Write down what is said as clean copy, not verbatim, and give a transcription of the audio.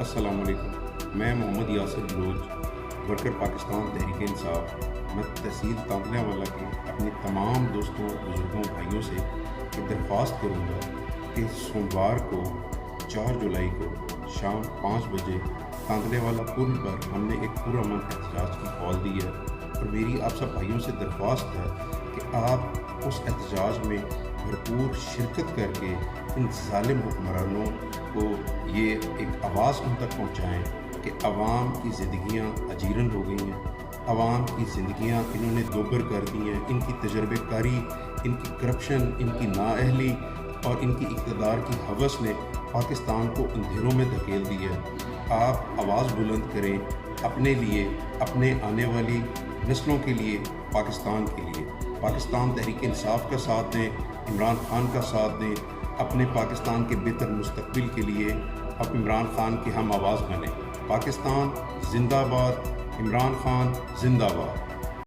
السلام علیکم، میں محمد یاسر بلوچ، ورکر پاکستان تحریک انصاف۔ میں تحصیل تانتلے والا کے اپنے تمام دوستوں، بزرگوں، بھائیوں سے یہ درخواست کروں گا کہ سوموار کو 4 جولائی کو شام 5 بجے تانتلے والا پل پر ہم نے ایک پرامن احتجاج کی کال دی ہے، اور میری آپ سب بھائیوں سے درخواست ہے کہ آپ اس احتجاج میں بھرپور شرکت کر کے ان ظالم حکمرانوں کو یہ ایک آواز ان تک پہنچائیں کہ عوام کی زندگیاں اجیرن ہو گئی ہیں، عوام کی زندگیاں انہوں نے دوبر کر دی ہیں۔ ان کی تجربہ کاری، ان کی کرپشن، ان کی نااہلی اور ان کی اقتدار کی ہوس نے پاکستان کو اندھیروں میں دھکیل دی ہے۔ آپ آواز بلند کریں اپنے لیے، اپنے آنے والی نسلوں کے لیے، پاکستان کے لیے۔ پاکستان تحریک انصاف کا ساتھ دیں، عمران خان کا ساتھ دیں، اپنے پاکستان کے بہتر مستقبل کے لیے اب عمران خان کی ہم آواز بنیں۔ پاکستان زندہ باد، عمران خان زندہ باد۔